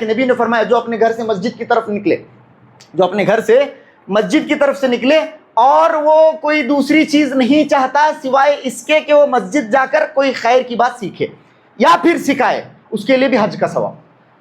کے نبی نے فرمایا جو اپنے گھر سے مسجد کی طرف نکلے، جو اپنے گھر سے مسجد کی طرف سے نکلے اور وہ کوئی دوسری چیز نہیں چاہتا سوائے اس کے کہ وہ مسجد جا کر کوئی خیر کی بات سیکھے یا پھر سکھائے، اس کے لیے بھی حج کا ثواب۔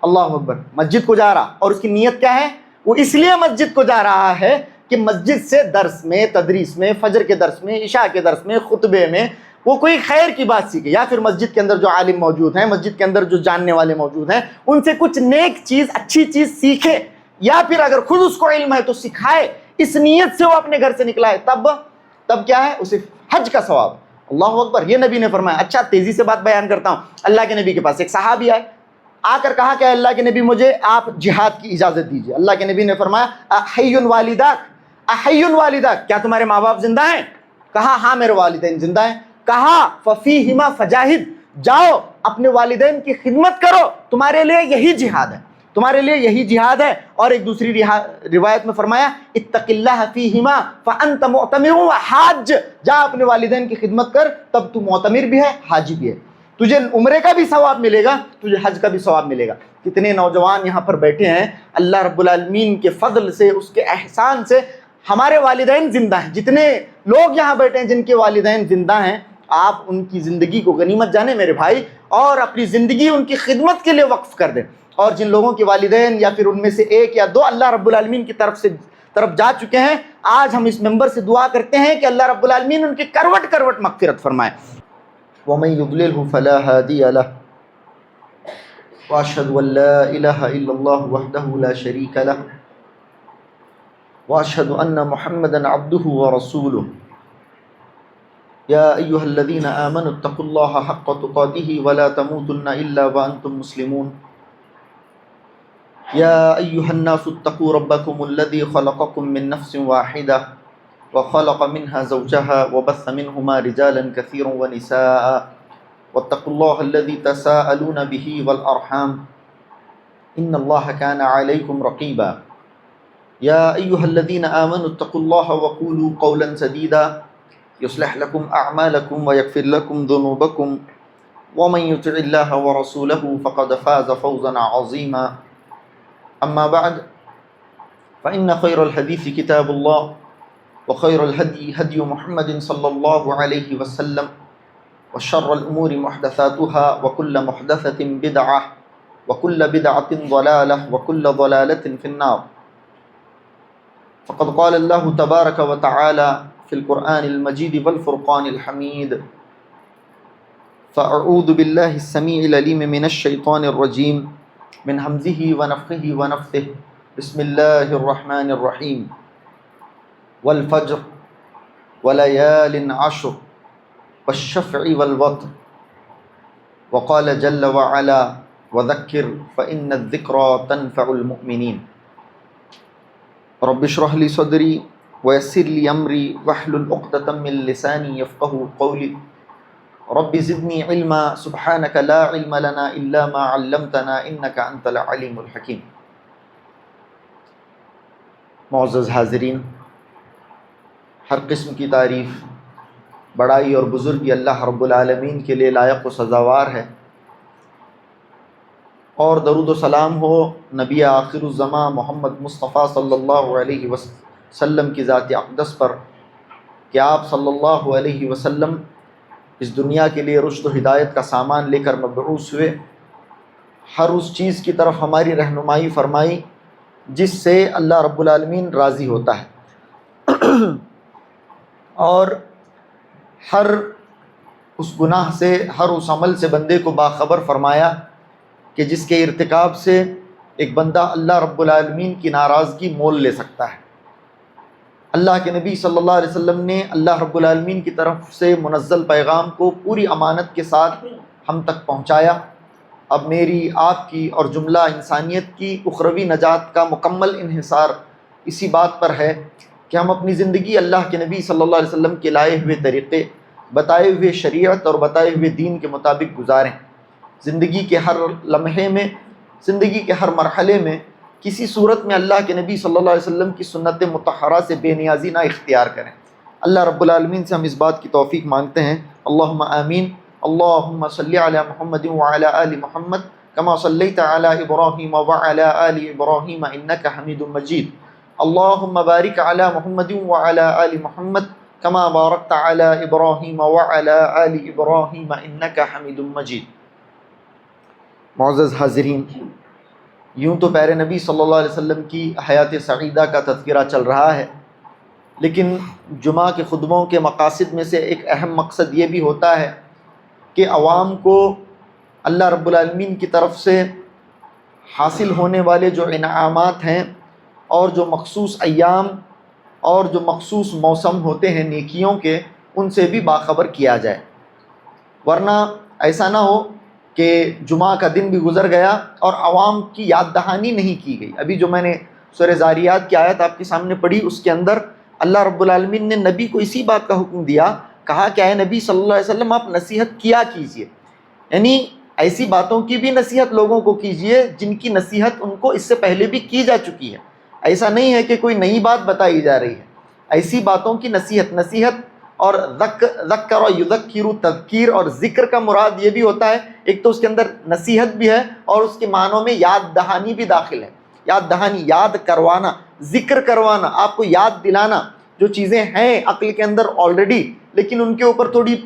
اللہ اکبر، مسجد کو جا رہا اور اس کی نیت کیا ہے؟ وہ اس لیے مسجد کو جا رہا ہے کہ مسجد سے درس میں، تدریس میں، فجر کے درس میں، عشاء کے درس میں، خطبے میں وہ کوئی خیر کی بات سیکھے، یا پھر مسجد کے اندر جو عالم موجود ہیں، مسجد کے اندر جو جاننے والے موجود ہیں، ان سے کچھ نیک چیز، اچھی چیز سیکھے، یا پھر اگر خود اس کو علم ہے تو سکھائے۔ اس نیت سے وہ اپنے گھر سے نکلا ہے، تب کیا ہے؟ اسے حج کا ثواب۔ اللہ اکبر، یہ نبی نے فرمایا۔ اچھا، تیزی سے بات بیان کرتا ہوں۔ اللہ کے نبی کے پاس ایک صحابی آئے، آ کر کہا کہ اللہ کے نبی مجھے آپ جہاد کی اجازت دیجیے۔ اللہ کے نبی نے فرمایا احی والداک، احی والداک، کیا تمہارے ماں باپ زندہ ہیں؟ کہا ہاں میرے والدین زندہ ہیں۔ کہا ففیہما فجاہد، جاؤ اپنے والدین کی خدمت کرو، تمہارے لیے یہی جہاد ہے، تمہارے لیے یہی جہاد ہے۔ اور ایک دوسری روایت میں فرمایا اتق اللہ فیہما فانت معتمر وحاج، جا اپنے والدین کی خدمت کر، تب تو معتمر بھی ہے، حاجی بھی ہے، تجھے عمرے کا بھی ثواب ملے گا، تجھے حج کا بھی ثواب ملے گا۔ کتنے نوجوان یہاں پر بیٹھے ہیں، اللہ رب العالمین کے فضل سے، اس کے احسان سے ہمارے والدین زندہ ہیں۔ جتنے لوگ یہاں بیٹھے ہیں جن کے والدین زندہ ہیں، آپ ان کی زندگی کو غنیمت جانیں میرے بھائی، اور اپنی زندگی ان کی خدمت کے لیے وقف کر دیں۔ اور جن لوگوں کے والدین یا پھر ان میں سے ایک یا دو اللہ رب العالمین کی طرف جا چکے ہیں، آج ہم اس ممبر سے دعا کرتے ہیں کہ اللہ رب العالمین ان کی کروٹ کروٹ مغفرت فرمائے۔ وَمَن يُضْلِلْهُ فَلَا هَادِيَ لَهُ وَأَشْهَدُ أَن لَّا إِلَٰهَ إِلَّا اللَّهُ وَحْدَهُ لَا شَرِيكَ لَهُ وَأَشْهَدُ أَنَّ مُحَمَّدًا عَبْدُهُ وَرَسُولُهُ يَا أَيُّهَا الَّذِينَ آمَنُوا اتَّقُوا اللَّهَ حَقَّ تُقَاتِهِ وَلَا تَمُوتُنَّ إِلَّا وَأَنتُم مُّسْلِمُونَ يَا أَيُّهَا النَّاسُ اتَّقُوا رَبَّكُمُ الَّذِي خَلَقَكُم مِّن نَّفْسٍ وَاحِدَةٍ وَخَلَقَ مِنْهَا زَوْجَهَا وَبَثَّ مِنْهُمَا رِجَالًا كَثِيرًا وَنِسَاءً واتقوا الله الذي تساءلون به والأرحام إن الله كان عليكم رقيبا يا أيها الذين آمنوا اتقوا الله وقولوا قولا سديدا يصلح لكم أعمالكم ويغفر لكم ذنوبكم ومن يطع الله ورسوله فقد فاز فوزا عظيما أما بعد فإن خير الحديث كتاب الله وخير الهدي هدي محمد صلى الله عليه وسلم وشر الأمور محدثاتها وكل محدثة بدعة وكل بدعة ضلالة وكل ضلالة في النار فقد قال الله تبارك وتعالى في القرآن المجيد والفرقان الحميد فأعوذ بالله السميع العليم من الشيطان الرجيم من همزه ونفخه ونفثه بسم الله الرحمن الرحيم والفجر وليال عشر والشفع والوتر وقال جل وعلا وذكر فإن الذكرى تنفع المؤمنين رب اشرح لي صدري ويسر لي أمري واحلل عقدة من لساني يفقهوا قولي رب زدني علما سبحانك لا علم لنا إلا ما علمتنا إنك أنت العليم الحكيم۔ معزز حاضرین، ہر قسم کی تعریف، بڑائی اور بزرگی اللہ رب العالمین کے لیے لائق و سزاوار ہے، اور درود و سلام ہو نبی آخر الزمان محمد مصطفیٰ صلی اللہ علیہ وسلم کی ذات اقدس پر کہ آپ صلی اللہ علیہ وسلم اس دنیا کے لیے رشد و ہدایت کا سامان لے کر مبعوث ہوئے، ہر اس چیز کی طرف ہماری رہنمائی فرمائی جس سے اللہ رب العالمین راضی ہوتا ہے، اور ہر اس گناہ سے، ہر اس عمل سے بندے کو باخبر فرمایا کہ جس کے ارتکاب سے ایک بندہ اللہ رب العالمین کی ناراضگی مول لے سکتا ہے۔ اللہ کے نبی صلی اللہ علیہ وسلم نے اللہ رب العالمین کی طرف سے منزل پیغام کو پوری امانت کے ساتھ ہم تک پہنچایا۔ اب میری، آپ کی اور جملہ انسانیت کی اخروی نجات کا مکمل انحصار اسی بات پر ہے کہ ہم اپنی زندگی اللہ کے نبی صلی اللہ علیہ وسلم کے لائے ہوئے طریقے، بتائے ہوئے شریعت اور بتائے ہوئے دین کے مطابق گزاریں۔ زندگی کے ہر لمحے میں، زندگی کے ہر مرحلے میں کسی صورت میں اللہ کے نبی صلی اللہ علیہ وسلم کی سنت مطہرہ سے بے نیازی نہ اختیار کریں۔ اللہ رب العالمین سے ہم اس بات کی توفیق مانگتے ہیں۔ اللہم آمین۔ اللہم صلی علی محمد وعلی آل محمد كما صليت على إبراهيم وعلى آل إبراهيم إنك حميد مجيد اللهم بارك على محمد وعلى آل محمد كما باركت على إبراهيم وعلى آل إبراهيم إنك حميد مجيد۔ معزز حاضرین، یوں تو پیارے نبی صلی اللہ علیہ وسلم کی حیات سعیدہ کا تذکرہ چل رہا ہے، لیکن جمعہ کے خطبوں کے مقاصد میں سے ایک اہم مقصد یہ بھی ہوتا ہے کہ عوام کو اللہ رب العالمین کی طرف سے حاصل ہونے والے جو انعامات ہیں اور جو مخصوص ایام اور جو مخصوص موسم ہوتے ہیں نیکیوں کے، ان سے بھی باخبر کیا جائے، ورنہ ایسا نہ ہو کہ جمعہ کا دن بھی گزر گیا اور عوام کی یاد دہانی نہیں کی گئی۔ ابھی جو میں نے سورہ زاریات کی آیت آپ کے سامنے پڑھی، اس کے اندر اللہ رب العالمین نے نبی کو اسی بات کا حکم دیا، کہا کہ اے نبی صلی اللہ علیہ وسلم آپ نصیحت کیا کیجئے، یعنی ایسی باتوں کی بھی نصیحت لوگوں کو کیجئے جن کی نصیحت ان کو اس سے پہلے بھی کی جا چکی ہے۔ ایسا نہیں ہے کہ کوئی نئی بات بتائی جا رہی ہے، ایسی باتوں کی نصیحت اور ذکر و یذکر، تذکیر اور ذکر کا مراد یہ بھی ہوتا ہے، ایک تو اس کے اندر نصیحت بھی ہے اور اس کے معنوں میں یاد دہانی بھی داخل ہے۔ یاد دہانی، یاد کروانا، ذکر کروانا، آپ کو یاد دلانا، جو چیزیں ہیں عقل کے اندر آلریڈی لیکن ان کے اوپر تھوڑی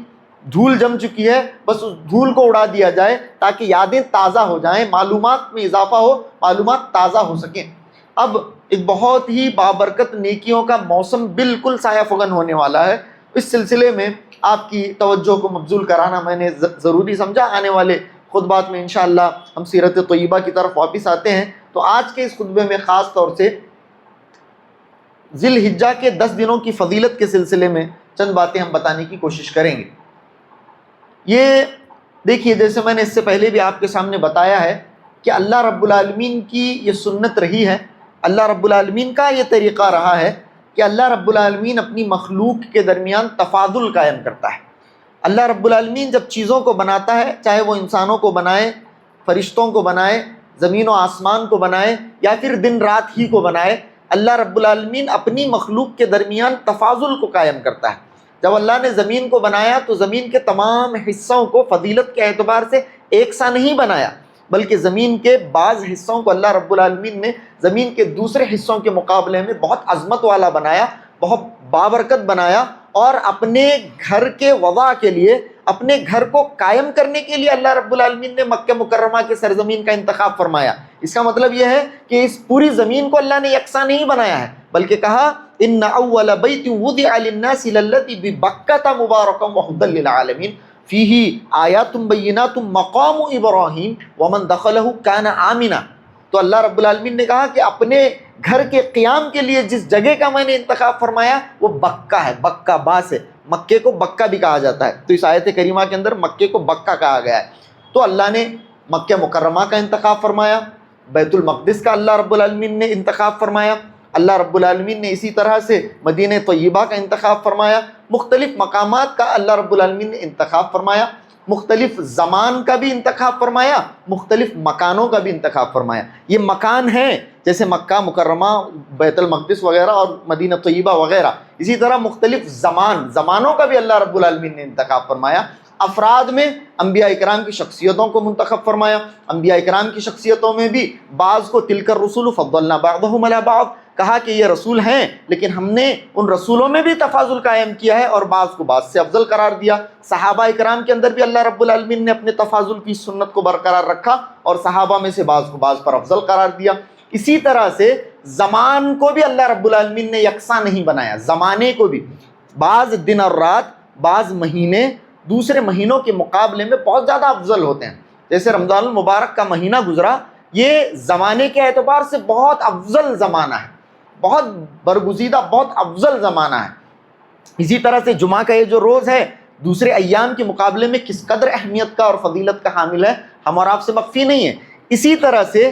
دھول جم چکی ہے، بس اس دھول کو اڑا دیا جائے تاکہ یادیں تازہ ہو جائیں، معلومات میں اضافہ ہو، معلومات تازہ ہو سکیں۔ اب ایک بہت ہی بابرکت نیکیوں کا موسم بالکل سایہ فگن ہونے والا ہے، اس سلسلے میں آپ کی توجہ کو مبذول کرانا میں نے ضروری سمجھا۔ آنے والے خطبات میں انشاءاللہ ہم سیرت طیبہ کی طرف واپس آتے ہیں، تو آج کے اس خطبے میں خاص طور سے ذی الحجہ کے 10 دنوں کی فضیلت کے سلسلے میں چند باتیں ہم بتانے کی کوشش کریں گے۔ یہ دیکھیے، جیسے میں نے اس سے پہلے بھی آپ کے سامنے بتایا ہے کہ اللہ رب العالمین کی یہ سنت رہی ہے، اللہ رب العالمین کا یہ طریقہ رہا ہے کہ اللہ رب العالمین اپنی مخلوق کے درمیان تفاضل قائم کرتا ہے۔ اللہ رب العالمین جب چیزوں کو بناتا ہے، چاہے وہ انسانوں کو بنائے، فرشتوں کو بنائے، زمین و آسمان کو بنائے یا پھر دن رات ہی کو بنائے، اللہ رب العالمین اپنی مخلوق کے درمیان تفاضل کو قائم کرتا ہے۔ جب اللہ نے زمین کو بنایا تو زمین کے تمام حصوں کو فضیلت کے اعتبار سے ایک سا نہیں بنایا، بلکہ زمین کے بعض حصوں کو اللہ رب العالمین نے زمین کے دوسرے حصوں کے مقابلے میں بہت عظمت والا بنایا، بہت بابرکت بنایا، اور اپنے گھر کے وضع کے لیے، اپنے گھر کو قائم کرنے کے لیے اللہ رب العالمین نے مکہ مکرمہ کے سرزمین کا انتخاب فرمایا۔ اس کا مطلب یہ ہے کہ اس پوری زمین کو اللہ نے یکساں نہیں بنایا ہے، بلکہ کہا ان اول بیت وضع للناس للذی ببکۃ مبارکا وہدی للعالمین فیہ آیات بینات مقام ابراہیم ومن دخلہ کان آمنا۔ تو اللہ رب العالمین نے کہا کہ اپنے گھر کے قیام کے لیے جس جگہ کا میں نے انتخاب فرمایا وہ بکہ ہے، بکہ با سے، مکے کو بکہ بھی کہا جاتا ہے، تو اس آیت کریمہ کے اندر مکے کو بکہ کہا گیا ہے۔ تو اللہ نے مکہ مکرمہ کا انتخاب فرمایا، بیت المقدس کا اللہ رب العالمین نے انتخاب فرمایا، اللہ رب العالمین نے اسی طرح سے مدینہ طیبہ کا انتخاب فرمایا، مختلف مقامات کا اللہ رب العالمین نے انتخاب فرمایا، مختلف زمان کا بھی انتخاب فرمایا، مختلف مکانوں کا بھی انتخاب فرمایا۔ یہ مکان ہیں جیسے مکہ مکرمہ، بیت المقدس وغیرہ اور مدینہ طیبہ وغیرہ، اسی طرح مختلف زمانوں کا بھی اللہ رب العالمین نے انتخاب فرمایا۔ افراد میں انبیاء اکرام کی شخصیتوں کو منتخب فرمایا، انبیاء اکرام کی شخصیتوں میں بھی بعض کو تلک الرسول فضلنا بعضهم علی بعض، کہا کہ یہ رسول ہیں لیکن ہم نے ان رسولوں میں بھی تفاضل قائم کیا ہے اور بعض کو بعض سے افضل قرار دیا۔ صحابہ اکرام کے اندر بھی اللہ رب العالمین نے اپنے تفاضل کی سنت کو برقرار رکھا اور صحابہ میں سے بعض کو بعض پر افضل قرار دیا۔ اسی طرح سے زمان کو بھی اللہ رب العالمین نے یکساں نہیں بنایا، زمانے کو بھی بعض دن اور رات، بعض مہینے دوسرے مہینوں کے مقابلے میں بہت زیادہ افضل ہوتے ہیں۔ جیسے رمضان المبارک کا مہینہ گزرا، یہ زمانے کے اعتبار سے بہت افضل زمانہ ہے، بہت برگزیدہ، بہت افضل زمانہ ہے۔ اسی طرح سے جمعہ کا یہ جو روز ہے دوسرے ایام کے مقابلے میں کس قدر اہمیت کا اور فضیلت کا حامل ہے، ہم اور آپ سے مخفی نہیں ہے۔ اسی طرح سے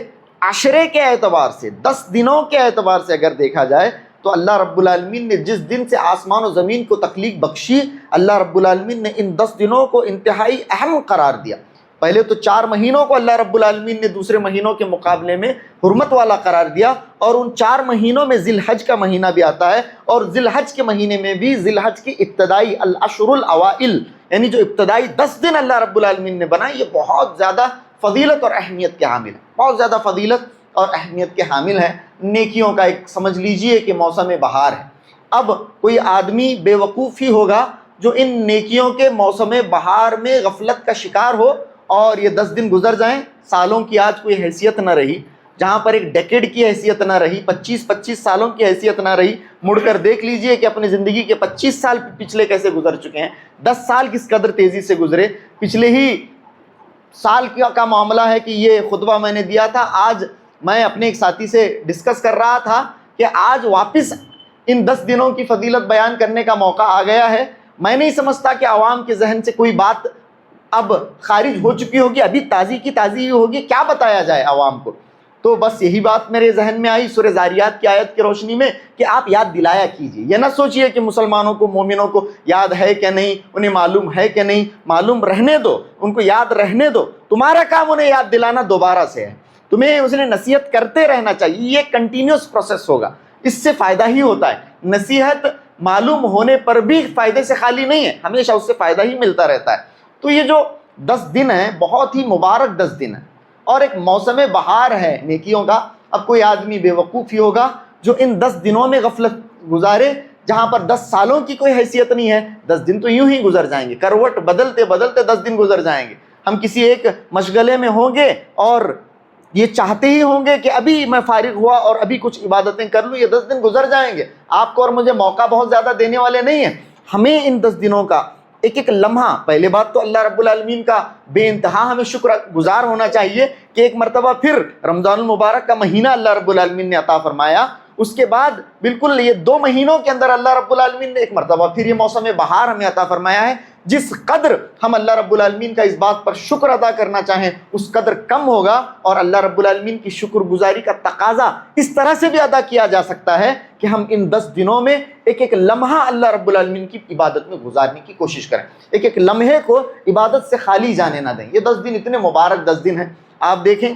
عشرے کے اعتبار سے، 10 دنوں کے اعتبار سے اگر دیکھا جائے تو اللہ رب العالمین نے جس دن سے آسمان و زمین کو تخلیق بخشی، اللہ رب العالمین نے ان 10 دنوں کو انتہائی اہم قرار دیا۔ پہلے تو 4 مہینوں کو اللہ رب العالمین نے دوسرے مہینوں کے مقابلے میں حرمت والا قرار دیا، اور ان 4 مہینوں میں ذی الحج کا مہینہ بھی آتا ہے، اور ذی الحج کے مہینے میں بھی ذی الحج کی ابتدائی الاشہر الاوائل، یعنی جو ابتدائی 10 دن اللہ رب العالمین نے بنائے، یہ بہت زیادہ فضیلت اور اہمیت کے حامل ہیں، بہت زیادہ فضیلت اور اہمیت کے حامل ہیں۔ نیکیوں کا ایک سمجھ لیجئے کہ موسم بہار ہے۔ اب کوئی آدمی بے وقوف ہی ہوگا جو ان نیکیوں کے موسم بہار میں غفلت کا شکار ہو اور یہ 10 دن گزر جائیں، سالوں کی آج کوئی حیثیت نہ رہی، جہاں پر ایک ڈیکیڈ کی حیثیت نہ رہی، 25 سالوں کی حیثیت نہ رہی۔ مڑ کر دیکھ لیجئے کہ اپنی زندگی کے 25 سال پچھلے کیسے گزر چکے ہیں، 10 سال کس قدر تیزی سے گزرے۔ پچھلے ہی سال کا معاملہ ہے کہ یہ خطبہ میں نے دیا تھا، آج میں اپنے ایک ساتھی سے ڈسکس کر رہا تھا کہ آج واپس ان 10 دنوں کی فضیلت بیان کرنے کا موقع آ گیا ہے۔ میں نہیں سمجھتا کہ عوام کے ذہن سے کوئی بات اب خارج ہو چکی ہوگی، ابھی تازی کی تازی ہوگی، کیا بتایا جائے عوام کو۔ تو بس یہی بات میرے ذہن میں آئی سورہ ذاریات کی آیت کی روشنی میں کہ آپ یاد دلایا کیجیے، یہ نہ سوچئے کہ مسلمانوں کو، مومنوں کو یاد ہے کہ نہیں، انہیں معلوم ہے کہ نہیں، معلوم رہنے دو، ان کو یاد رہنے دو، تمہارا کام انہیں یاد دلانا دوبارہ سے ہے، تمہیں اس نے نصیحت کرتے رہنا چاہیے، یہ کنٹینیوس پروسیس ہوگا، اس سے فائدہ ہی ہوتا ہے۔ نصیحت معلوم ہونے پر بھی فائدے سے خالی نہیں ہے، ہمیشہ اس سے فائدہ ہی ملتا رہتا ہے۔ تو یہ جو 10 دن ہیں بہت ہی مبارک 10 دن ہیں اور ایک موسم بہار ہے نیکیوں کا۔ اب کوئی آدمی بے وقوف ہی ہوگا جو ان 10 دنوں میں غفلت گزارے، جہاں پر 10 سالوں کی کوئی حیثیت نہیں ہے، 10 دن تو یوں ہی گزر جائیں گے، کروٹ بدلتے بدلتے 10 دن گزر جائیں گے۔ ہم کسی ایک مشغلے میں ہوں گے اور یہ چاہتے ہی ہوں گے کہ ابھی میں فارغ ہوا اور ابھی کچھ عبادتیں کر لوں، یہ 10 دن گزر جائیں گے۔ آپ کو اور مجھے موقع بہت زیادہ دینے والے نہیں ہیں۔ ہمیں ان 10 دنوں کا ایک ایک لمحہ، پہلے بات تو اللہ رب العالمین کا بے انتہا ہمیں شکر گزار ہونا چاہیے کہ ایک مرتبہ پھر رمضان المبارک کا مہینہ اللہ رب العالمین نے عطا فرمایا۔ اس کے بعد بالکل یہ 2 مہینوں کے اندر اللہ رب العالمین نے ایک مرتبہ پھر یہ موسم بہار ہمیں عطا فرمایا ہے۔ جس قدر ہم اللہ رب العالمین کا اس بات پر شکر ادا کرنا چاہیں اس قدر کم ہوگا، اور اللہ رب العالمین کی شکر گزاری کا تقاضا اس طرح سے بھی ادا کیا جا سکتا ہے کہ ہم ان 10 دنوں میں ایک ایک لمحہ اللہ رب العالمین کی عبادت میں گزارنے کی کوشش کریں، ایک ایک لمحے کو عبادت سے خالی جانے نہ دیں۔ یہ 10 دن اتنے مبارک 10 دن ہیں۔ آپ دیکھیں،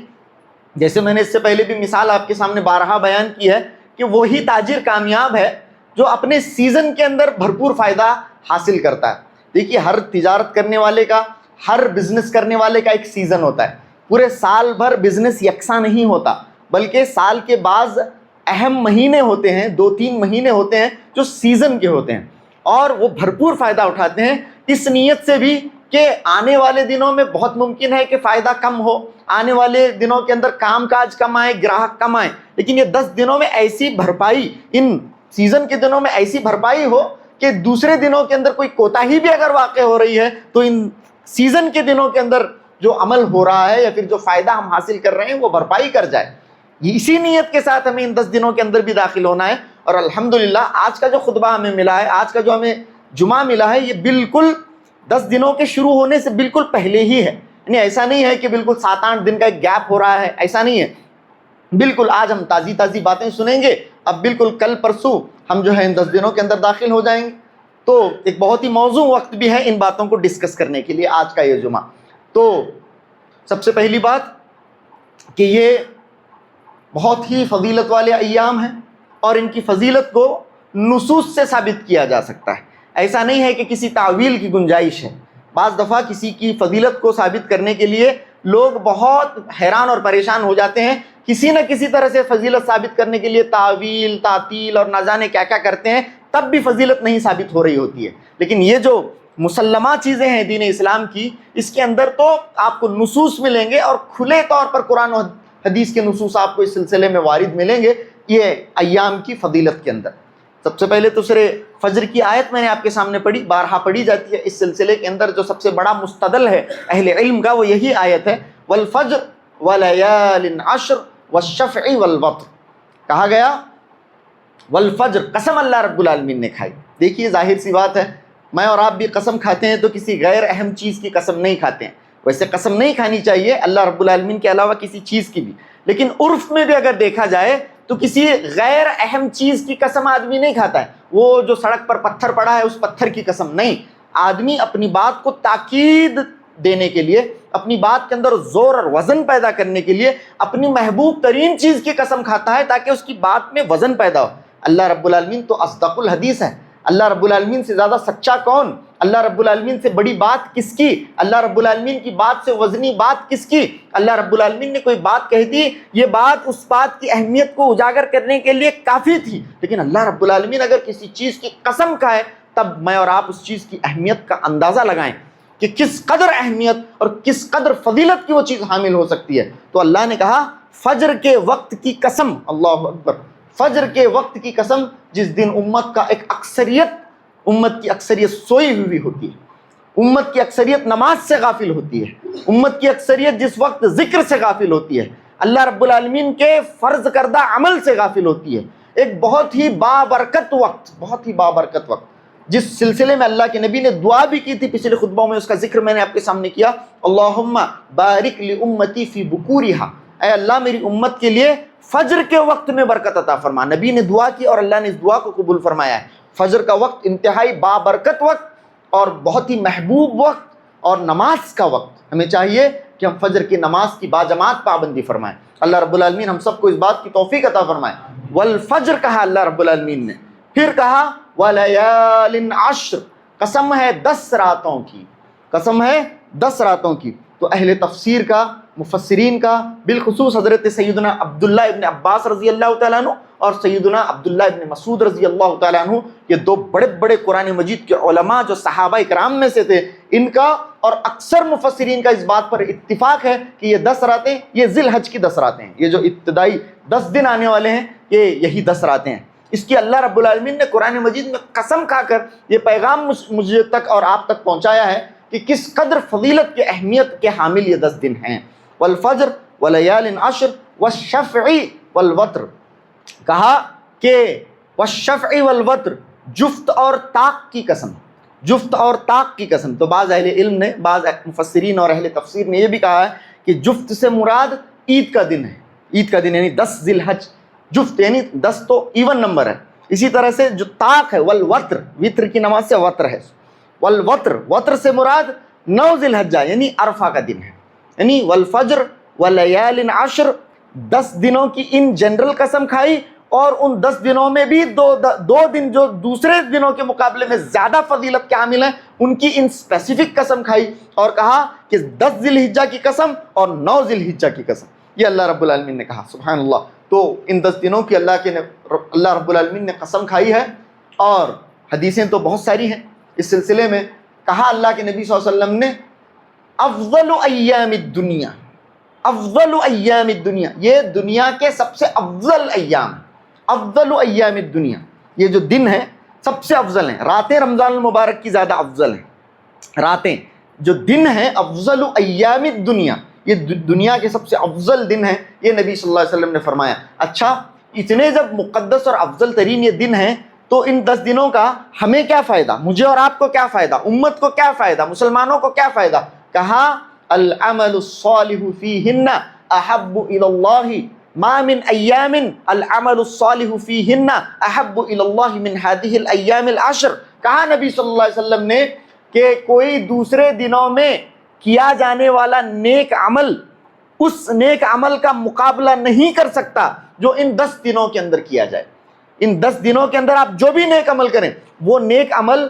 جیسے میں نے اس سے پہلے بھی مثال آپ کے سامنے بارہا بیان کی ہے کہ وہی تاجر کامیاب ہے جو اپنے سیزن کے اندر بھرپور فائدہ حاصل کرتا ہے۔ دیکھیے، ہر تجارت کرنے والے کا، ہر بزنس کرنے والے کا ایک سیزن ہوتا ہے۔ پورے سال بھر بزنس یکساں نہیں ہوتا، بلکہ سال کے بعض اہم مہینے ہوتے ہیں، 2-3 مہینے ہوتے ہیں جو سیزن کے ہوتے ہیں، اور وہ بھرپور فائدہ اٹھاتے ہیں اس نیت سے بھی کہ آنے والے دنوں میں بہت ممکن ہے کہ فائدہ کم ہو، آنے والے دنوں کے اندر کام کاج کم آئے، گراہک کم آئے، لیکن یہ 10 دنوں میں ایسی بھرپائی، ان سیزن کے دنوں میں ایسی بھرپائی ہو کہ دوسرے دنوں کے اندر کوئی کوتاہی بھی اگر واقع ہو رہی ہے تو ان سیزن کے دنوں کے اندر جو عمل ہو رہا ہے یا پھر جو فائدہ ہم حاصل کر رہے ہیں وہ بھرپائی کر جائے۔ اسی نیت کے ساتھ ہمیں ان 10 دنوں کے اندر بھی داخل ہونا ہے۔ اور الحمدللہ آج کا جو خطبہ ہمیں ملا ہے، آج کا جو ہمیں جمعہ ملا ہے، یہ بالکل 10 دنوں کے شروع ہونے سے بالکل پہلے ہی ہے، یعنی ایسا نہیں ہے کہ بالکل 7-8 دن کا ایک گیپ ہو رہا ہے، ایسا نہیں ہے۔ بالکل آج ہم تازی باتیں سنیں گے، اب بالکل کل پرسوں ہم جو ہے ان 10 دنوں کے اندر داخل ہو جائیں گے۔ تو ایک بہت ہی موزوں وقت بھی ہے ان باتوں کو ڈسکس کرنے کے لیے آج کا یہ جمعہ۔ تو سب سے پہلی بات کہ یہ بہت ہی فضیلت والے ایام ہیں اور ان کی فضیلت کو نصوص سے ثابت کیا جا سکتا ہے، ایسا نہیں ہے کہ کسی تعویل کی گنجائش ہے۔ بعض دفعہ کسی کی فضیلت کو ثابت کرنے کے لیے لوگ بہت حیران اور پریشان ہو جاتے ہیں، کسی نہ کسی طرح سے فضیلت ثابت کرنے کے لیے تعویل، تعطیل اور نہ جانے کیا کیا کرتے ہیں، تب بھی فضیلت نہیں ثابت ہو رہی ہوتی ہے۔ لیکن یہ جو مسلمہ چیزیں ہیں دین اسلام کی، اس کے اندر تو آپ کو نصوص ملیں گے اور کھلے طور پر قرآن و حدیث کے نصوص آپ کو اس سلسلے میں وارد ملیں گے یہ ایام کی فضیلت کے اندر۔ سب سے پہلے تو سورہ فجر کی آیت میں نے آپ کے سامنے پڑھی، بارہا پڑھی جاتی ہے اس سلسلے کے اندر۔ جو سب سے بڑا مستدل ہے اہل علم کا وہ یہی آیت ہے، والفجر ولیال عشر والشفع والوتر۔ کہا گیا والفجر، قسم اللہ رب العالمین نے کھائی۔ دیکھیے ظاہر سی بات ہے، میں اور آپ بھی قسم کھاتے ہیں تو کسی غیر اہم چیز کی قسم نہیں کھاتے ہیں۔ ویسے قسم نہیں کھانی چاہیے اللہ رب العالمین کے علاوہ کسی چیز کی بھی، لیکن عرف میں بھی اگر دیکھا جائے تو کسی غیر اہم چیز کی قسم آدمی نہیں کھاتا ہے۔ وہ جو سڑک پر پتھر پڑا ہے اس پتھر کی قسم نہیں، آدمی اپنی بات کو تاکید دینے کے لیے، اپنی بات کے اندر زور اور وزن پیدا کرنے کے لیے اپنی محبوب ترین چیز کی قسم کھاتا ہے تاکہ اس کی بات میں وزن پیدا ہو۔ اللہ رب العالمین تو اصدق الحدیث ہے، اللہ رب العالمین سے زیادہ سچا کون؟ اللہ رب العالمین سے بڑی بات کس کی؟ اللہ رب العالمین کی بات سے وزنی بات کس کی؟ اللہ رب العالمین نے کوئی بات کہہ دی، یہ بات اس بات کی اہمیت کو اجاگر کرنے کے لیے کافی تھی، لیکن اللہ رب العالمین اگر کسی چیز کی قسم کھائے تب میں اور آپ اس چیز کی اہمیت کا اندازہ لگائیں کہ کس قدر اہمیت اور کس قدر فضیلت کی وہ چیز حامل ہو سکتی ہے۔ تو اللہ نے کہا فجر کے وقت کی قسم، اللہ اکبر، فجر کے وقت کی قسم، جس دن امت کی اکثریت سوئی ہوئی ہوتی ہے، امت کی اکثریت نماز سے غافل ہوتی ہے، امت کی اکثریت جس وقت ذکر سے غافل ہوتی ہے، اللہ رب العالمین کے فرض کردہ عمل سے غافل ہوتی ہے، ایک بہت ہی بابرکت وقت جس سلسلے میں اللہ کے نبی نے دعا بھی کی تھی پچھلے خطبوں میں، اس کا ذکر میں نے آپ کے سامنے کیا، اللہم بارک لامتی فی بکورہا، اے اللہ میری امت کے لیے فجر کے وقت میں برکت عطا فرما۔ نبی نے دعا کی اور اللہ نے اس دعا کو قبول فرمایا ہے۔ فجر کا وقت انتہائی بابرکت وقت اور بہت ہی محبوب وقت، اور نماز کا وقت، ہمیں چاہیے کہ ہم فجر کی نماز کی باجماعت پابندی فرمائیں۔ اللہ رب العالمین ہم سب کو اس بات کی توفیق عطا فرمائے۔ والفجر کہا اللہ رب العالمین نے، پھر کہا وَلَيَالٍ عَشْرٍ، قسم ہے 10 راتوں کی، قسم ہے 10 راتوں کی۔ تو اہل تفسیر کا، مفسرین کا، بالخصوص حضرت سیدنا عبداللہ ابن عباس رضی اللہ تعالیٰ عنہ اور سیدنا عبداللہ ابن مسعود رضی اللہ تعالیٰ عنہ، یہ 2 بڑے بڑے قرآن مجید کے علماء جو صحابہ کرام میں سے تھے، ان کا اور اکثر مفسرین کا اس بات پر اتفاق ہے کہ یہ 10 راتیں، یہ ذی الحج کی 10 راتیں ہیں، یہ جو ابتدائی 10 دن آنے والے ہیں، یہی 10 راتیں ہیں۔ اس کی اللہ رب العالمین نے قرآن مجید میں قسم کھا کر یہ پیغام مجھے تک اور آپ تک پہنچایا ہے کہ کس قدر فضیلت کے اہمیت کے حامل یہ 10 دن ہیں۔ والفجر ولیال عشر والشفع والوتر، کہا کہ والشفع والوتر، جفت اور طاق کی قسم، جفت اور طاق کی قسم۔ تو بعض اہل علم نے، بعض مفسرین اور اہل تفسیر نے یہ بھی کہا ہے کہ جفت سے مراد عید کا دن ہے، عید کا دن یعنی 10 ذی الحج، جفت یعنی 10 تو ایون نمبر ہے۔ اسی طرح سے جو طاق ہے والوتر، وطر کی نماز سے وتر ہے، والوتر، وتر سے مراد 9 ذی الحجہ یعنی عرفہ کا دن ہے، یعنی والفجر ولیال عشر، 10 دنوں کی ان جنرل قسم کھائی، اور ان 10 دنوں میں بھی دو دن جو دوسرے دنوں کے مقابلے میں زیادہ فضیلت کے حامل ہیں، ان کی ان اسپیسیفک قسم کھائی اور کہا کہ 10 ذی الحجہ کی قسم اور 9 ذی الحجہ کی قسم، یہ اللہ رب العالمین نے کہا، سبحان اللہ۔ تو ان 10 دنوں کی اللہ رب العالمین نے قسم کھائی ہے، اور حدیثیں تو بہت ساری ہیں اس سلسلے میں۔ کہا اللہ کے نبی صلی اللہ علیہ وسلم نے افضل ایام الدنیا، افضل ایام الدنیا، یہ دنیا کے سب سے افضل ایام، افضل ایام الدنیا، یہ جو دن ہیں سب سے افضل ہیں۔ راتیں رمضان المبارک کی زیادہ افضل ہیں، راتیں، جو دن ہیں افضل ایام الدنیا، یہ دنیا کے سب سے افضل دن ہیں، یہ نبی صلی اللہ علیہ وسلم نے فرمایا۔ اچھا، اتنے جب مقدس اور افضل ترین یہ دن ہیں تو ان 10 دنوں کا ہمیں کیا فائدہ، مجھے اور آپ کو کیا فائدہ، امت کو کیا فائدہ، مسلمانوں کو کیا فائدہ؟ کہا العمل الصالح فیہن احب الی اللہ ما من ایام العمل الصالح فیہن احب الی اللہ من ہذہ الایام العشر۔ کہا نبی صلی اللہ علیہ وسلم نے کہ کوئی دوسرے دنوں میں کیا جانے والا نیک عمل اس نیک عمل کا مقابلہ نہیں کر سکتا جو ان 10 دنوں کے اندر کیا جائے۔ ان 10 دنوں کے اندر آپ جو بھی نیک عمل کریں، وہ نیک عمل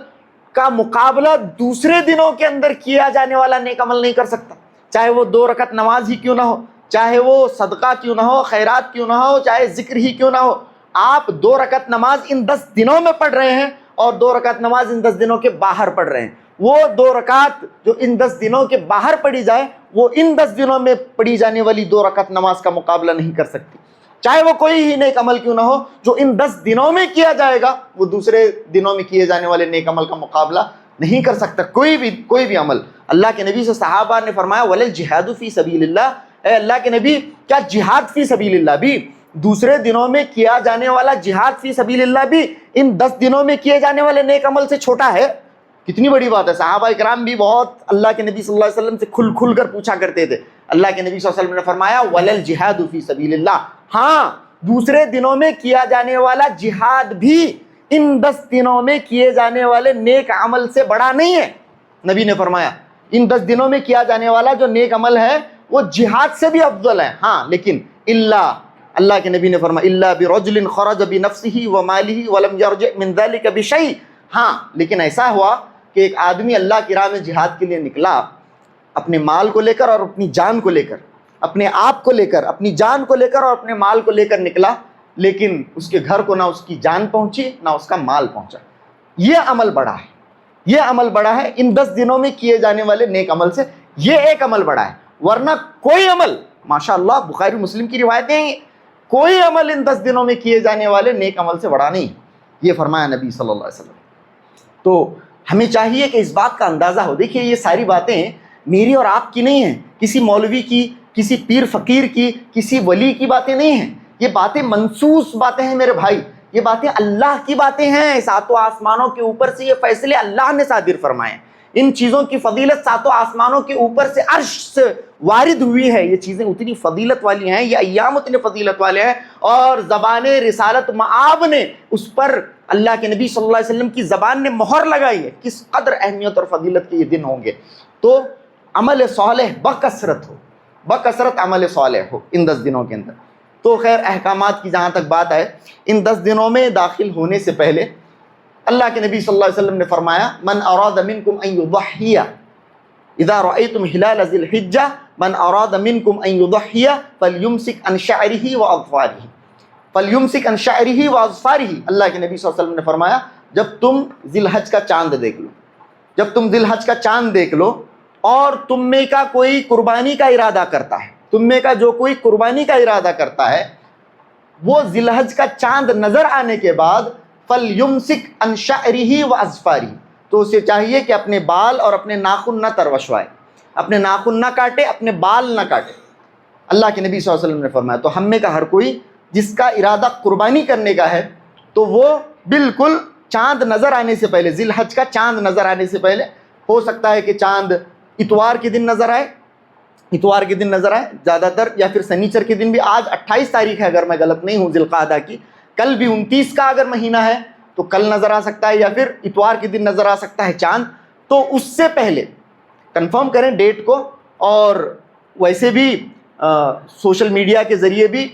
کا مقابلہ دوسرے دنوں کے اندر کیا جانے والا نیک عمل نہیں کر سکتا، چاہے وہ 2 رکعت نماز ہی کیوں نہ ہو، چاہے وہ صدقہ کیوں نہ ہو، خیرات کیوں نہ ہو، چاہے ذکر ہی کیوں نہ ہو۔ آپ 2 رکعت نماز ان 10 دنوں میں پڑھ رہے ہیں اور 2 رکعت نماز ان 10 دنوں کے باہر پڑھ رہے ہیں، وہ 2 رکعت جو ان 10 دنوں کے باہر پڑھی جائے وہ ان 10 دنوں میں پڑھی جانے والی 2 رکعت نماز کا مقابلہ نہیں کر سکتی، چاہے وہ کوئی ہی نیک عمل کیوں نہ ہو۔ جو ان 10 دنوں میں کیا جائے گا وہ دوسرے دنوں میں کیے جانے والے نیک عمل کا مقابلہ نہیں کر سکتا، کوئی بھی عمل۔ اللہ کے نبی سے صحابہ نے فرمایا وَلَلْجِهَادُ فِي سَبِيلِ اللَّهِ، اے اللہ کے نبی کیا جہاد فی سبیل اللہ بھی، دوسرے دنوں میں کیا جانے والا جہاد فی سبیل اللہ بھی ان 10 دنوں میں کیے جانے والے نیک عمل سے چھوٹا ہے؟ کتنی بڑی بات ہے۔ صحابہ اکرام بھی بہت اللہ کے نبی صلی اللہ علیہ وسلم سے کھل کر پوچھا کرتے تھے۔ اللہ کے نبی صلی اللہ علیہ وسلم نے فرمایا وَلَلْجِهَادُ فِي سَبِيلِ اللَّهِ، ہاں دوسرے دنوں میں کیا جانے والا جہاد بھی ان 10 دنوں میں کیے جانے والے نیک عمل سے بڑا نہیں ہے۔ نبی نے فرمایا ان 10 دنوں میں کیا جانے والا جو نیک عمل ہے وہ جہاد سے بھی افضل ہے، ہاں لیکن اللہ کے نبی نے فرمایا الا برجل خرج بنفسه وماله ولم يرجع من ذلك بشيء، ہاں لیکن ایسا ہوا کہ ایک آدمی اللہ کی راہ میں جہاد کے لیے نکلا، اپنے مال کو لے کر اور اپنی جان کو لے کر، اپنے آپ کو لے کر، اپنی جان کو لے کر اور اپنے مال کو لے کر نکلا، لیکن اس کے گھر کو نہ اس کی جان پہنچی نہ اس کا مال پہنچا. یہ عمل بڑا ہے، یہ عمل بڑا ہے. ان 10 دنوں میں کیے جانے والے نیک عمل سے یہ ایک عمل بڑا ہے. ورنہ کوئی عمل، ماشاءاللہ بخاری مسلم کی روایتیں ہیں، کوئی عمل ان 10 دنوں میں کیے جانے والے نیک عمل سے بڑا نہیں. یہ فرمایا نبی صلی اللہ علیہ وسلم. تو ہمیں چاہیے کہ اس بات کا اندازہ ہو. دیکھیے یہ ساری باتیں میری اور آپ کی نہیں ہیں، کسی مولوی کی، کسی پیر فقیر کی، کسی ولی کی باتیں نہیں ہیں. یہ باتیں منصوص باتیں ہیں میرے بھائی، یہ باتیں اللہ کی باتیں ہیں. ساتوں آسمانوں کے اوپر سے یہ فیصلے اللہ نے صادر فرمائے. ان چیزوں کی فضیلت ساتوں آسمانوں کے اوپر سے عرش سے وارد ہوئی ہے. یہ چیزیں اتنی فضیلت والی ہیں، یہ ایام اتنے فضیلت والے ہیں، اور زبان رسالت مآب نے اس پر، اللہ کے نبی صلی اللہ علیہ وسلم کی زبان نے مہر لگائی ہے. کس قدر اہمیت اور فضیلت کے یہ دن ہوں گے. تو عمل صالح بکثرت ہو، بکثرت عمل صالح ہو ان 10 دنوں کے اندر. تو خیر احکامات کی جہاں تک بات ہے، ان 10 دنوں میں داخل ہونے سے پہلے اللہ کے نبی صلی اللہ علیہ وسلم نے فرمایا من اراد منکم ان یضحی اذا رأیتم ہلال ذی الحجہ من اراد منکم ان یضحی فلیمسک عن شعرہ واظفارہ، فلیمسک عن شعرہ واظفارہ. اللہ کے نبی صلی اللہ علیہ وسلم نے فرمایا جب تم ذی الحج کا چاند دیکھ لو، جب تم ذی الحج کا چاند دیکھ لو اور تم میں کا کوئی قربانی کا ارادہ کرتا ہے، تم میں کا جو کوئی قربانی کا ارادہ کرتا ہے، وہ ذی الحج کا چاند نظر آنے کے بعد فَلْيُمْسِكْ عَنْ شَعْرِهِ وَأَظْفَارِهِ، تو اسے چاہیے کہ اپنے بال اور اپنے ناخن نہ تروشوائے، اپنے ناخن نہ کاٹے، اپنے بال نہ کاٹے. اللہ کے نبی صلی اللہ علیہ وسلم نے فرمایا. تو ہم میں کا ہر کوئی جس کا ارادہ قربانی کرنے کا ہے تو وہ بالکل چاند نظر آنے سے پہلے، ذی الحج کا چاند نظر آنے سے پہلے، ہو سکتا ہے کہ چاند اتوار کے دن نظر آئے، اتوار کے دن نظر آئے زیادہ تر، یا پھر سنیچر کے دن بھی. آج 28 تاریخ ہے اگر میں غلط نہیں ہوں ذی القعدہ کی، کل بھی 29 کا اگر مہینہ ہے تو کل نظر آ سکتا ہے، یا پھر اتوار کے دن نظر آ سکتا ہے چاند. تو اس سے پہلے کنفرم کریں ڈیٹ کو. اور ویسے بھی سوشل میڈیا کے ذریعے بھی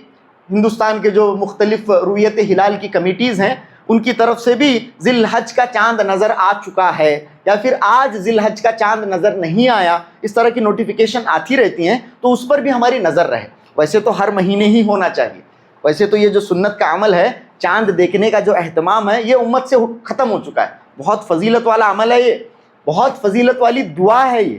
ہندوستان کے جو مختلف رؤیت ہلال کی کمیٹیز ہیں ان کی طرف سے بھی ذی الحج کا چاند نظر آ چکا ہے، یا پھر آج ذی الحج کا چاند نظر نہیں آیا، اس طرح کی نوٹیفیکیشن آتی رہتی ہیں. تو اس پر بھی ہماری نظر رہے. ویسے تو ہر مہینے ہی ہونا چاہیے، ویسے تو یہ جو سنت کا عمل ہے، چاند دیکھنے کا جو اہتمام ہے، یہ امت سے ختم ہو چکا ہے. بہت فضیلت والا عمل ہے یہ، بہت فضیلت والی دعا ہے یہ،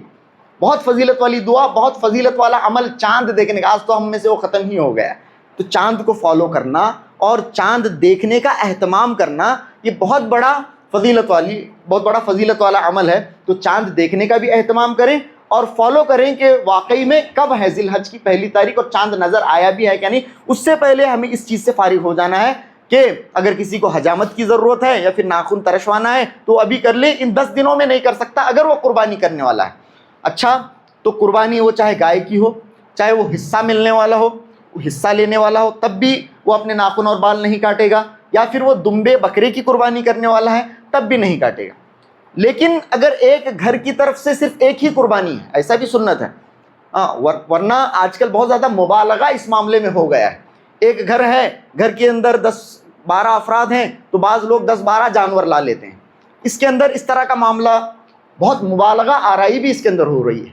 بہت فضیلت والی دعا، بہت فضیلت والا عمل چاند دیکھنے کا. آج تو ہم میں سے وہ ختم ہی ہو گیا ہے. تو چاند کو فالو کرنا اور چاند دیکھنے کا اہتمام کرنا یہ بہت بڑا فضیلت والا عمل ہے. تو چاند دیکھنے کا بھی اہتمام کریں اور فالو کریں کہ واقعی میں کب ہے ذی الحج کی پہلی تاریخ اور چاند نظر آیا بھی ہے کہ نہیں. اس سے پہلے ہمیں اس چیز سے فارغ ہو جانا ہے کہ اگر کسی کو حجامت کی ضرورت ہے یا پھر ناخن ترشوانا ہے تو ابھی کر لے، ان 10 دنوں میں نہیں کر سکتا اگر وہ قربانی کرنے والا ہے. اچھا، تو قربانی وہ چاہے گائے کی ہو، چاہے وہ حصہ ملنے والا ہو، حصہ لینے والا ہو، تب بھی وہ اپنے ناخن اور بال نہیں کاٹے گا، یا پھر وہ دمبے بکرے کی قربانی کرنے والا ہے تب بھی نہیں کاٹے گا. لیکن اگر ایک گھر کی طرف سے صرف ایک ہی قربانی ہے، ایسا بھی سنت ہے. ورنہ آج کل بہت زیادہ مبالغہ اس معاملے میں ہو گیا ہے. ایک گھر ہے، گھر کے اندر 10-12 افراد ہیں تو بعض لوگ 10-12 جانور لا لیتے ہیں. اس کے اندر اس طرح کا معاملہ بہت مبالغہ آرائی بھی اس کے اندر ہو رہی ہے.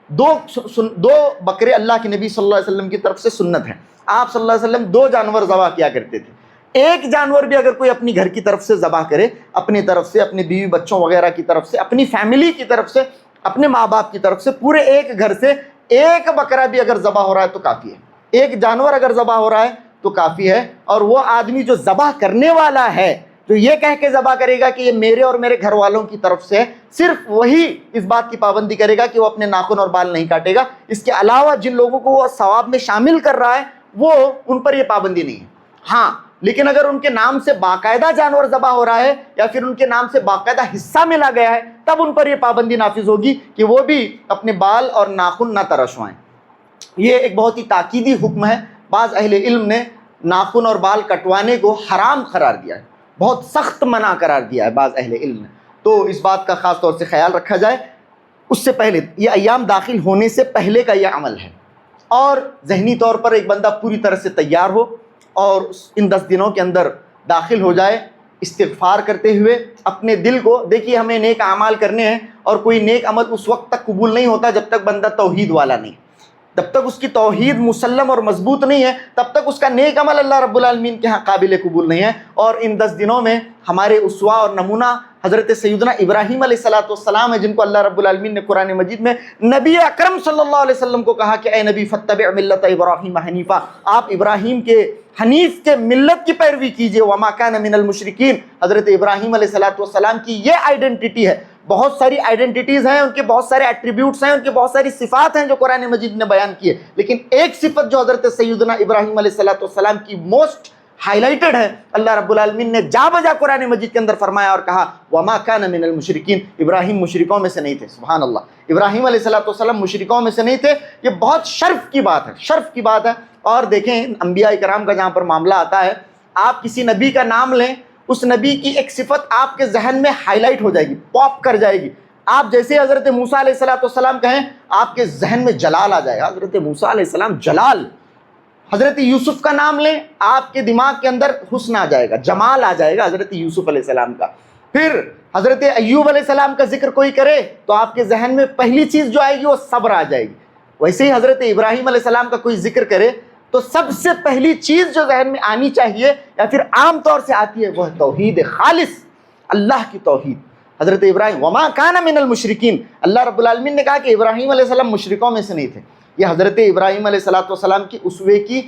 دو بکرے اللہ کے نبی صلی اللہ علیہ وسلم کی طرف سے سنت ہیں. آپ صلی اللہ علیہ وسلم 2 جانور ذبح کیا کرتے تھے. ایک جانور بھی اگر کوئی اپنی گھر کی طرف سے ذبح کرے، اپنی طرف سے، اپنے بیوی بچوں وغیرہ کی طرف سے، اپنی فیملی کی طرف سے، اپنے ماں باپ کی طرف سے، پورے ایک گھر سے ایک بکرا بھی اگر ذبح ہو رہا ہے تو کافی ہے. ایک جانور اگر ذبح ہو رہا ہے تو کافی ہے. اور وہ آدمی جو ذبح کرنے والا ہے، جو یہ کہہ کے ذبح کرے گا کہ یہ میرے اور میرے گھر والوں کی طرف سے، صرف وہی اس بات کی پابندی کرے گا کہ وہ اپنے ناخن اور بال نہیں کاٹے گا. اس کے علاوہ جن لوگوں کو وہ ثواب میں شامل کر رہا ہے وہ ان پر یہ پابندی نہیں ہے. ہاں، لیکن اگر ان کے نام سے باقاعدہ جانور ذبح ہو رہا ہے یا پھر ان کے نام سے باقاعدہ حصہ ملا گیا ہے تب ان پر یہ پابندی نافذ ہوگی کہ وہ بھی اپنے بال اور ناخن نہ ترشوائیں. یہ ایک بہت ہی تاکیدی حکم ہے. بعض اہل علم نے ناخن اور بال کٹوانے کو حرام قرار دیا ہے، بہت سخت منع قرار دیا ہے بعض اہل علم نے. تو اس بات کا خاص طور سے خیال رکھا جائے. اس سے پہلے، یہ ایام داخل ہونے سے پہلے کا یہ عمل ہے، اور ذہنی طور پر ایک بندہ پوری طرح سے تیار ہو اور ان 10 دنوں کے اندر داخل ہو جائے. استغفار کرتے ہوئے اپنے دل کو، دیکھیے ہمیں نیک اعمال کرنے ہیں، اور کوئی نیک عمل اس وقت تک قبول نہیں ہوتا جب تک بندہ توحید والا نہیں، جب تک اس کی توحید مسلم اور مضبوط نہیں ہے تب تک اس کا نیک عمل اللہ رب العالمین کے ہاں قابل قبول نہیں ہے۔ اور ان 10 دنوں میں ہمارے اسوہ اور نمونہ حضرت سیدنا ابراہیم علیہ السلام ہے، جن کو اللہ رب العالمین نے قرآن مجید میں نبی اکرم صلی اللہ علیہ وسلم کو کہا کہ اے نبی فتبع ملت ابراہیم حنیفا، آپ ابراہیم کے حنیف کے ملت کی پیروی کیجئے، وما کان من المشرکین۔ حضرت ابراہیم علیہ السلام کی یہ آئیڈینٹی ہے۔ بہت ساری آئیڈینٹیز ہیں، ان کے بہت سارے ایٹریبیوٹس ہیں، ان کے بہت ساری صفات ہیں جو قرآن مجید نے بیان کی ہے، لیکن ایک صفت جو حضرت سیدنا ابراہیم علیہ السلام کی موسٹ ہائی لائٹڈ ہے، اللہ رب العالمین نے جا بجا قرآن مجید کے اندر فرمایا اور کہا وما کان من المشرکین، ابراہیم مشرکوں میں سے نہیں تھے۔ سبحان اللہ، ابراہیم علیہ السلام مشرکوں میں سے نہیں تھے۔ یہ بہت شرف کی بات ہے، شرف کی بات ہے۔ اور دیکھیں انبیاء کرام کا جہاں پر معاملہ آتا ہے، آپ کسی نبی کا نام لیں، اس نبی کی ایک صفت آپ کے ذہن میں ہائی لائٹ ہو جائے گی، پاپ کر جائے گی۔ آپ جیسے حضرت موسیٰ علیہ السلام کہیں، آپ کے ذہن میں جلال آ جائے گا، حضرت موسیٰ علیہ السلام جلال۔ حضرت یوسف کا نام لیں، آپ کے دماغ کے اندر حسن آ جائے گا، جمال آ جائے گا حضرت یوسف علیہ السلام کا۔ پھر حضرت ایوب علیہ السلام کا ذکر کوئی کرے تو آپ کے ذہن میں پہلی چیز جو آئے گی وہ صبر آ جائے گی۔ ویسے ہی حضرت ابراہیم علیہ السلام کا کوئی ذکر کرے تو سب سے پہلی چیز جو ذہن میں آنی چاہیے یا پھر عام طور سے آتی ہے وہ ہے توحید خالص، اللہ کی توحید۔ حضرت ابراہیم وما کان من المشرکین، اللہ رب العالمین نے کہا کہ ابراہیم علیہ السلام مشرکوں میں سے نہیں تھے۔ یہ حضرت ابراہیم علیہ السلام کی اسوے کی